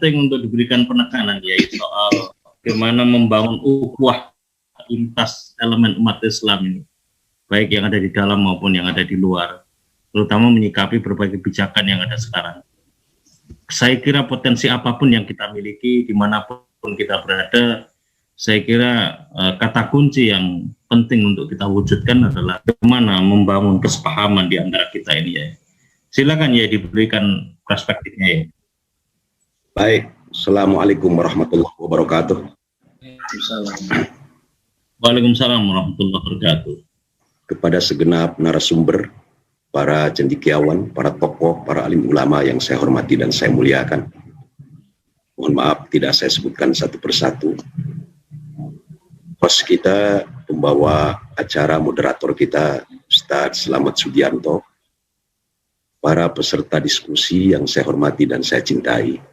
penting untuk diberikan penekanan, yaitu soal bagaimana membangun ukhuwah lintas elemen umat Islam ini, baik yang ada di dalam maupun yang ada di luar, terutama menyikapi berbagai kebijakan yang ada sekarang. Saya kira potensi apapun yang kita miliki, dimanapun kita berada, saya kira kata kunci yang penting untuk kita wujudkan adalah bagaimana membangun kesepahaman di antara kita ini ya. Silakan ya diberikan perspektifnya ya. Baik, Assalamualaikum warahmatullahi wabarakatuh. Waalaikumsalam warahmatullahi wabarakatuh. Kepada segenap narasumber, para cendekiawan, para tokoh, para alim ulama yang saya hormati dan saya muliakan. Mohon maaf tidak saya sebutkan satu persatu. Host kita, pembawa acara, moderator kita, Ustadz Slamet Sugianto, para peserta diskusi yang saya hormati dan saya cintai.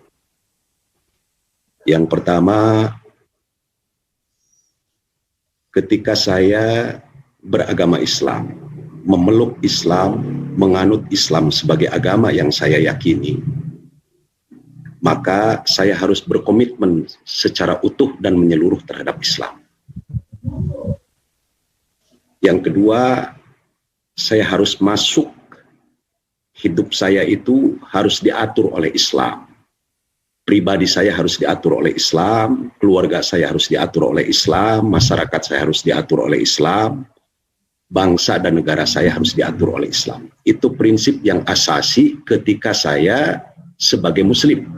Yang pertama, ketika saya beragama Islam, memeluk Islam, menganut Islam sebagai agama yang saya yakini, maka saya harus berkomitmen secara utuh dan menyeluruh terhadap Islam. Yang kedua, saya harus masuk, hidup saya itu harus diatur oleh Islam. Pribadi saya harus diatur oleh Islam, keluarga saya harus diatur oleh Islam, masyarakat saya harus diatur oleh Islam, bangsa dan negara saya harus diatur oleh Islam. Itu prinsip yang asasi ketika saya sebagai Muslim.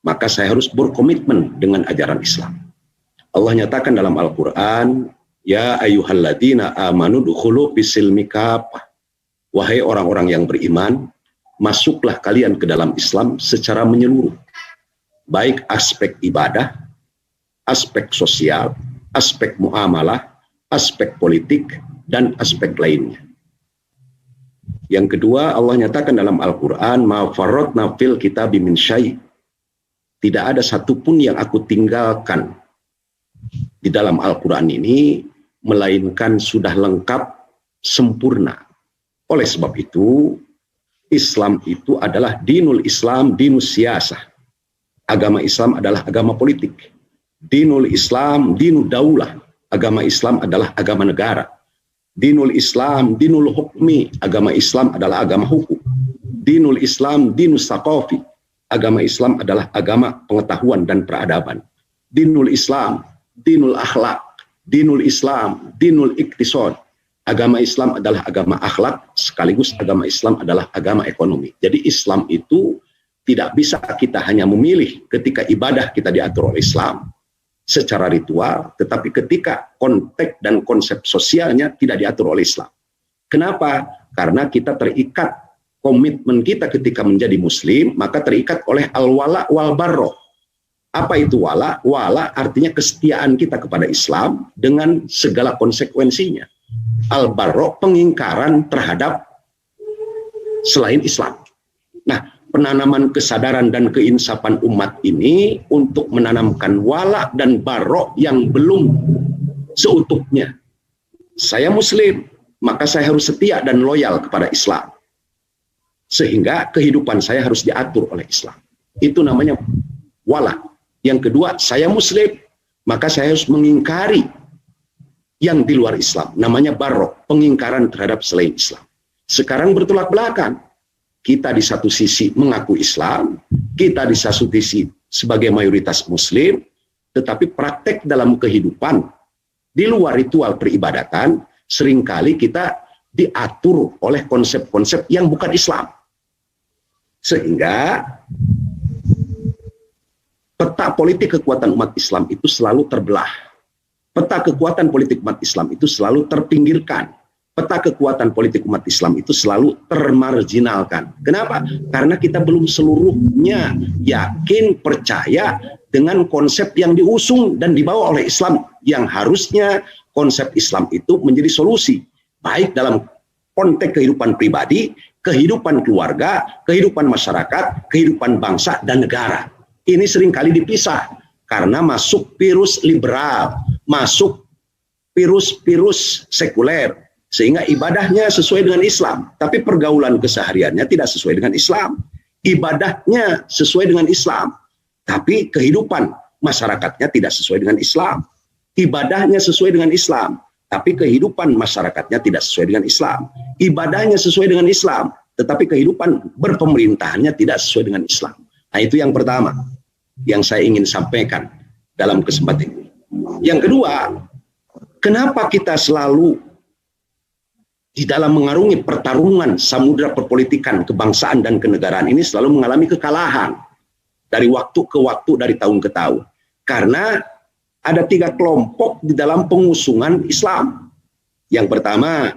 Maka saya harus berkomitmen dengan ajaran Islam. Allah nyatakan dalam Al-Quran, ya ayyuhalladzina amanu dukhulu fisilmi kafah. Wahai orang-orang yang beriman, masuklah kalian ke dalam Islam secara menyeluruh. Baik aspek ibadah, aspek sosial, aspek muamalah, aspek politik, dan aspek lainnya. Yang kedua, Allah nyatakan dalam Al-Quran, ma farratna fil kitabi min syai'. Tidak ada satupun yang aku tinggalkan di dalam Al-Quran ini, melainkan sudah lengkap, sempurna. Oleh sebab itu, Islam itu adalah dinul Islam, dinus siyasah. Agama Islam adalah agama politik. Dinul Islam, dinu daulah. Agama Islam adalah agama negara. Dinul Islam, dinul hukmi. Agama Islam adalah agama hukum. Dinul Islam, dinus saqafi. Agama Islam adalah agama pengetahuan dan peradaban. Dinul Islam, dinul akhlak. Dinul Islam, dinul iktisad. Agama Islam adalah agama akhlak, sekaligus agama Islam adalah agama ekonomi. Jadi Islam itu tidak bisa kita hanya memilih ketika ibadah kita diatur oleh Islam secara ritual, tetapi ketika konteks dan konsep sosialnya tidak diatur oleh Islam. Kenapa? Karena kita terikat, komitmen kita ketika menjadi Muslim, maka terikat oleh al-wala wal barro. Apa itu wala? Wala artinya kesetiaan kita kepada Islam dengan segala konsekuensinya. Al-barro, pengingkaran terhadap selain Islam. Nah, penanaman kesadaran dan keinsapan umat ini untuk menanamkan wala dan barok yang belum seutuhnya. Saya Muslim, maka saya harus setia dan loyal kepada Islam. Sehingga kehidupan saya harus diatur oleh Islam. Itu namanya wala. Yang kedua, saya Muslim, maka saya harus mengingkari yang di luar Islam. Namanya barok, pengingkaran terhadap selain Islam. Sekarang bertolak belakang. Kita di satu sisi mengaku Islam, kita di satu sisi sebagai mayoritas Muslim, tetapi praktek dalam kehidupan di luar ritual peribadatan, seringkali kita diatur oleh konsep-konsep yang bukan Islam. Sehingga peta politik kekuatan umat Islam itu selalu terbelah. Peta kekuatan politik umat Islam itu selalu terpinggirkan. Peta kekuatan politik umat Islam itu selalu termarginalkan. Kenapa? Karena kita belum seluruhnya yakin, percaya dengan konsep yang diusung dan dibawa oleh Islam, yang harusnya konsep Islam itu menjadi solusi, baik dalam konteks kehidupan pribadi, kehidupan keluarga, kehidupan masyarakat, kehidupan bangsa dan negara. Ini seringkali dipisah karena masuk virus liberal, masuk virus sekuler, sehingga ibadahnya sesuai dengan Islam, tapi pergaulan kesehariannya tidak sesuai dengan Islam. Ibadahnya sesuai dengan Islam, tapi kehidupan masyarakatnya tidak sesuai dengan Islam. Ibadahnya sesuai dengan Islam, tapi kehidupan masyarakatnya tidak sesuai dengan Islam. Ibadahnya sesuai dengan Islam, tetapi kehidupan berpemerintahannya tidak sesuai dengan Islam. Nah, itu yang pertama yang saya ingin sampaikan dalam kesempatan ini. Yang kedua, kenapa kita selalu di dalam mengarungi pertarungan samudera perpolitikan, kebangsaan, dan kenegaraan ini selalu mengalami kekalahan dari waktu ke waktu, dari tahun ke tahun? Karena ada 3 kelompok di dalam pengusungan Islam. Yang pertama,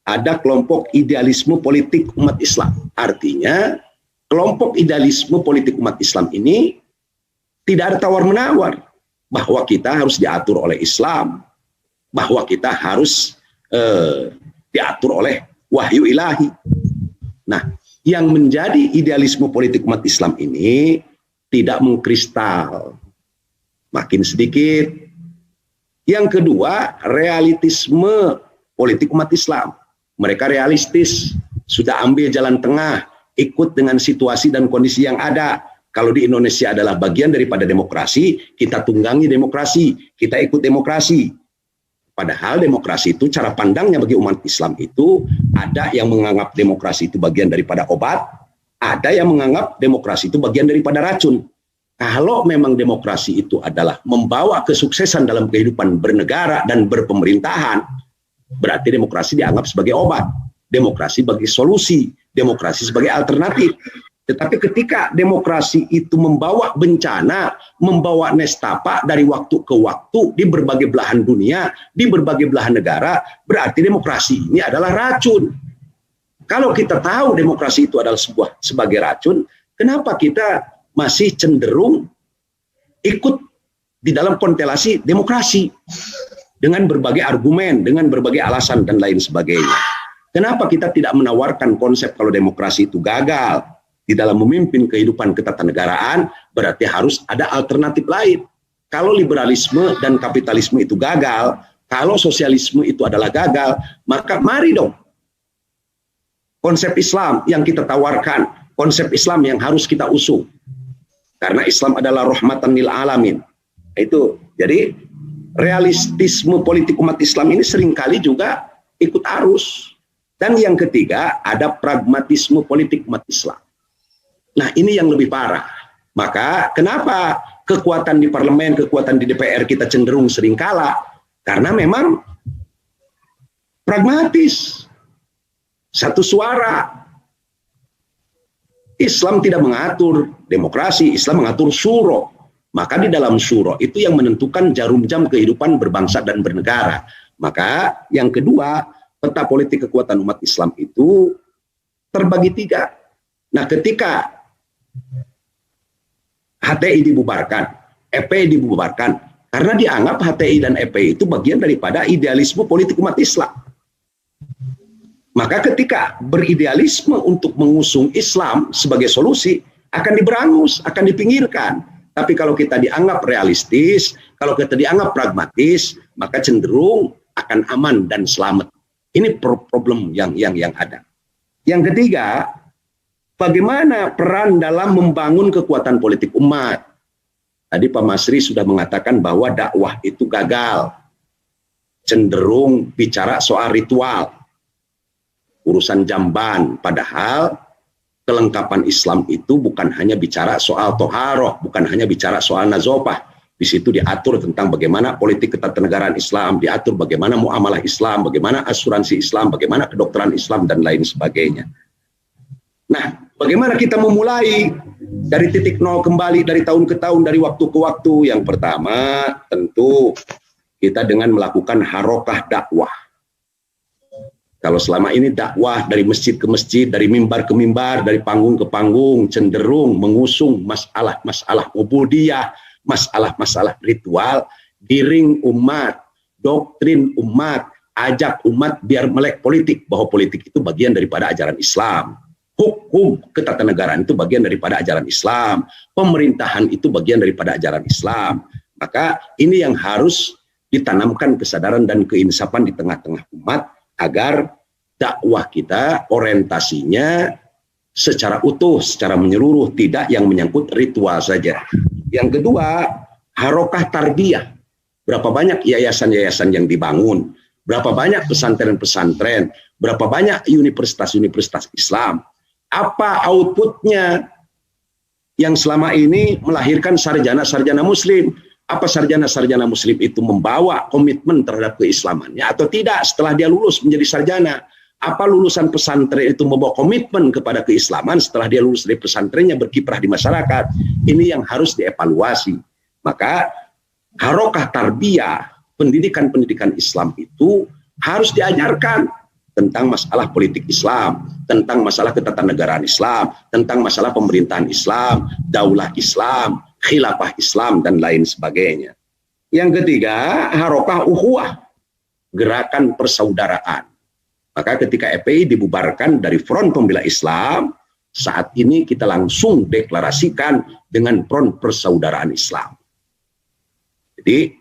ada kelompok idealisme politik umat Islam. Artinya, kelompok idealisme politik umat Islam ini tidak ada tawar-menawar bahwa kita harus diatur oleh Islam, bahwa kita harus diatur oleh wahyu ilahi. Nah, yang menjadi idealisme politik umat Islam ini tidak mengkristal, makin sedikit. Yang kedua, realistisme politik umat Islam. Mereka realistis, sudah ambil jalan tengah, ikut dengan situasi dan kondisi yang ada. Kalau di Indonesia adalah bagian daripada demokrasi, kita tunggangi demokrasi, kita ikut demokrasi. Padahal demokrasi itu, cara pandangnya bagi umat Islam itu, ada yang menganggap demokrasi itu bagian daripada obat, ada yang menganggap demokrasi itu bagian daripada racun. Kalau memang demokrasi itu adalah membawa kesuksesan dalam kehidupan bernegara dan berpemerintahan, berarti demokrasi dianggap sebagai obat, demokrasi sebagai solusi, demokrasi sebagai alternatif. Tetapi ketika demokrasi itu membawa bencana, membawa nestapa dari waktu ke waktu di berbagai belahan dunia, di berbagai belahan negara, berarti demokrasi ini adalah racun. Kalau kita tahu demokrasi itu adalah sebagai racun, kenapa kita masih cenderung ikut di dalam konstelasi demokrasi dengan berbagai argumen, dengan berbagai alasan dan lain sebagainya? Kenapa kita tidak menawarkan konsep kalau demokrasi itu gagal di dalam memimpin kehidupan ketatanegaraan, berarti harus ada alternatif lain. Kalau liberalisme dan kapitalisme itu gagal, kalau sosialisme itu adalah gagal, maka mari dong konsep Islam yang kita tawarkan, konsep Islam yang harus kita usung. Karena Islam adalah rahmatan lil alamin. Itu. Jadi realistisme politik umat Islam ini seringkali juga ikut arus. Dan yang ketiga, ada pragmatisme politik umat Islam. Nah, ini yang lebih parah. Maka kenapa kekuatan di parlemen, kekuatan di DPR kita cenderung sering kalah? Karena memang pragmatis. Satu suara. Islam tidak mengatur demokrasi, Islam mengatur syuro. Maka di dalam syuro itu yang menentukan jarum jam kehidupan berbangsa dan bernegara. Maka yang kedua, peta politik kekuatan umat Islam itu terbagi 3. Nah, ketika HTI dibubarkan, EPI dibubarkan, karena dianggap HTI dan EPI itu bagian daripada idealisme politik umat Islam. Maka ketika beridealisme untuk mengusung Islam sebagai solusi, akan diberangus, akan dipinggirkan. Tapi kalau kita dianggap realistis, kalau kita dianggap pragmatis, maka cenderung akan aman dan selamat. Ini problem yang ada. Yang ketiga, bagaimana peran dalam membangun kekuatan politik umat? Tadi Pak Masri sudah mengatakan bahwa dakwah itu gagal. Cenderung bicara soal ritual. Urusan jamban. Padahal kelengkapan Islam itu bukan hanya bicara soal toharoh, bukan hanya bicara soal nazopah. Di situ diatur tentang bagaimana politik ketatanegaraan Islam, diatur bagaimana muamalah Islam, bagaimana asuransi Islam, bagaimana kedokteran Islam, dan lain sebagainya. Nah, bagaimana kita memulai dari titik nol kembali, dari tahun ke tahun, dari waktu ke waktu? Yang pertama, tentu kita dengan melakukan harokah dakwah. Kalau selama ini dakwah dari masjid ke masjid, dari mimbar ke mimbar, dari panggung ke panggung, cenderung mengusung masalah-masalah ubudiyah, masalah-masalah ritual, giring umat, doktrin umat, ajak umat biar melek politik, bahwa politik itu bagian daripada ajaran Islam. Hukum ketatanegaraan itu bagian daripada ajaran Islam. Pemerintahan itu bagian daripada ajaran Islam. Maka ini yang harus ditanamkan kesadaran dan keinsafan di tengah-tengah umat, agar dakwah kita orientasinya secara utuh, secara menyeluruh, tidak yang menyangkut ritual saja. Yang kedua, harokah tarbiyah. Berapa banyak yayasan-yayasan yang dibangun, berapa banyak pesantren-pesantren, berapa banyak universitas-universitas Islam. Apa outputnya yang selama ini melahirkan sarjana-sarjana muslim? Apa sarjana-sarjana muslim itu membawa komitmen terhadap keislamannya atau tidak setelah dia lulus menjadi sarjana? Apa lulusan pesantren itu membawa komitmen kepada keislaman setelah dia lulus dari pesantrennya berkiprah di masyarakat? Ini yang harus dievaluasi. Maka harokah tarbiyah, pendidikan-pendidikan Islam itu harus diajarkan tentang masalah politik Islam, tentang masalah ketatanegaraan Islam, tentang masalah pemerintahan Islam, daulah Islam, khilafah Islam, dan lain sebagainya. Yang ketiga, harokah ukhuwah, gerakan persaudaraan. Maka ketika FPI dibubarkan dari Front Pembela Islam, saat ini kita langsung deklarasikan dengan Front Persaudaraan Islam. Jadi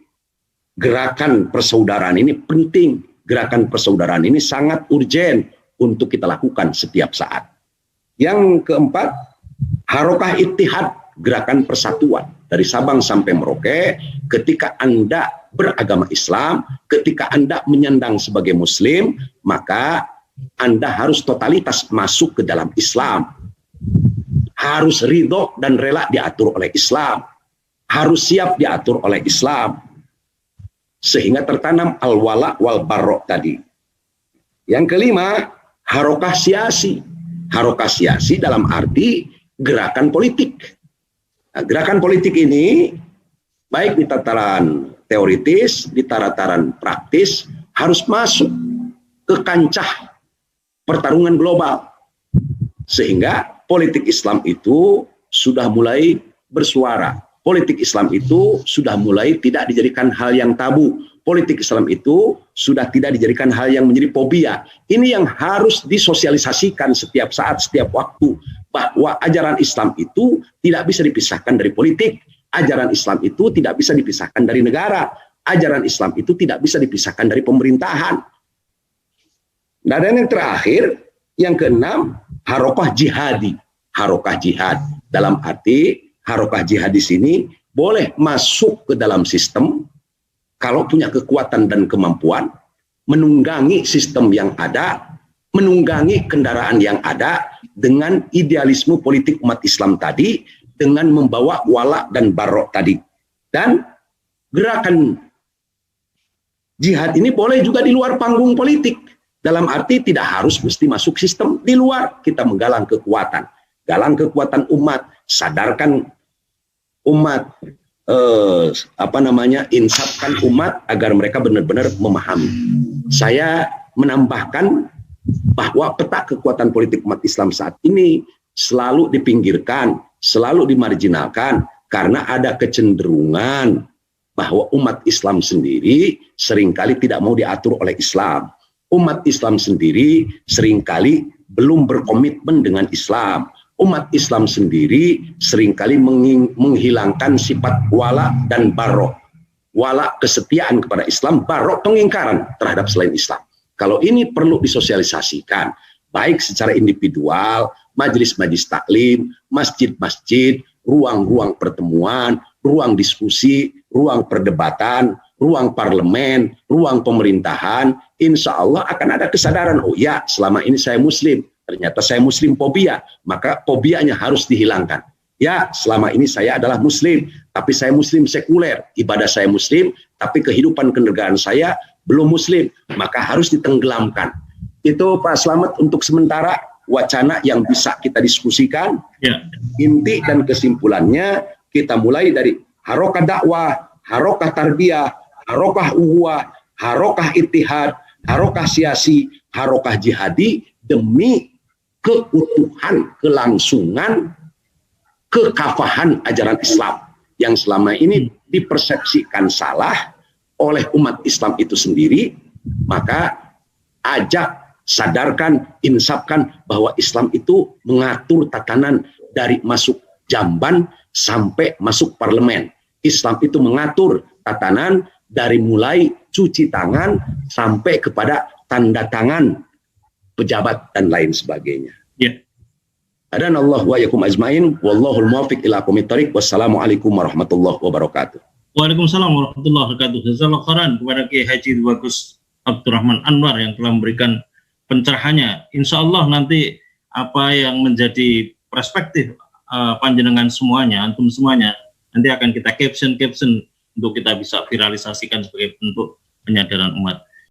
gerakan persaudaraan ini penting, gerakan persaudaraan ini sangat urgen untuk kita lakukan setiap saat. Yang keempat, harokah ittihad, gerakan persatuan. Dari Sabang sampai Merauke, ketika Anda beragama Islam, ketika Anda menyandang sebagai Muslim, maka Anda harus totalitas masuk ke dalam Islam. Harus ridho dan rela diatur oleh Islam. Harus siap diatur oleh Islam. Sehingga tertanam al-wala wal barok tadi. Yang kelima, harokah siasi. Harokah siasi dalam arti gerakan politik. Nah, gerakan politik ini baik di tataran teoritis, di tataran praktis harus masuk ke kancah pertarungan global. Sehingga politik Islam itu sudah mulai bersuara. Politik Islam itu sudah mulai tidak dijadikan hal yang tabu. Politik Islam itu sudah tidak dijadikan hal yang menjadi fobia. Ini yang harus disosialisasikan setiap saat, setiap waktu. Bahwa ajaran Islam itu tidak bisa dipisahkan dari politik. Ajaran Islam itu tidak bisa dipisahkan dari negara. Ajaran Islam itu tidak bisa dipisahkan dari pemerintahan. Dan yang terakhir, yang keenam, harokah jihadi. Harokah jihad. Dalam arti, harokah jihad di sini boleh masuk ke dalam sistem kalau punya kekuatan dan kemampuan, menunggangi sistem yang ada, menunggangi kendaraan yang ada dengan idealisme politik umat Islam tadi, dengan membawa wala dan barok tadi. Dan gerakan jihad ini boleh juga di luar panggung politik. Dalam arti tidak harus mesti masuk sistem, di luar kita menggalang kekuatan. Galang kekuatan umat, sadarkan umat, insapkan umat agar mereka benar-benar memahami. Saya menambahkan bahwa peta kekuatan politik umat Islam saat ini selalu dipinggirkan, selalu dimarginalkan karena ada kecenderungan bahwa umat Islam sendiri seringkali tidak mau diatur oleh Islam. Umat Islam sendiri seringkali belum berkomitmen dengan Islam. Umat Islam sendiri seringkali menghilangkan sifat wala dan barok. Wala kesetiaan kepada Islam, barok pengingkaran terhadap selain Islam. Kalau ini perlu disosialisasikan, baik secara individual, majelis-majelis taklim, masjid-masjid, ruang-ruang pertemuan, ruang diskusi, ruang perdebatan, ruang parlemen, ruang pemerintahan, insya Allah akan ada kesadaran, oh ya selama ini saya Muslim, ternyata saya Muslim fobia, maka fobianya harus dihilangkan. Ya, selama ini saya adalah Muslim, tapi saya Muslim sekuler, ibadah saya Muslim, tapi kehidupan kenegaraan saya belum Muslim, maka harus ditenggelamkan. Itu Pak Slamet untuk sementara wacana yang bisa kita diskusikan. Ya. Inti dan kesimpulannya kita mulai dari harokah dakwah, harokah tarbiyah, harokah ukhuwah, harokah ittihad, harokah siasi, harokah jihadi demi keutuhan, kelangsungan, kekafahan ajaran Islam yang selama ini dipersepsikan salah oleh umat Islam itu sendiri. Maka ajak, sadarkan, insapkan bahwa Islam itu mengatur tatanan dari masuk jamban sampai masuk parlemen. Islam itu mengatur tatanan dari mulai cuci tangan sampai kepada tanda tangan pejabat dan lain sebagainya. Ya. Adanallahu wa yakum ajmain, wallahul muwaffiq ila aqwamit thoriq. Wassalamualaikum warahmatullahi wabarakatuh. Waalaikumsalam warahmatullahi wabarakatuh. Jazakallahu khairan kepada Kiai Haji Bagus Abdurrahman Anwar yang telah memberikan pencerahannya. Insya Allah nanti apa yang menjadi perspektif panjenengan semuanya, antum semuanya, nanti akan kita caption untuk kita bisa viralisasikan sebagai bentuk penyadaran umat.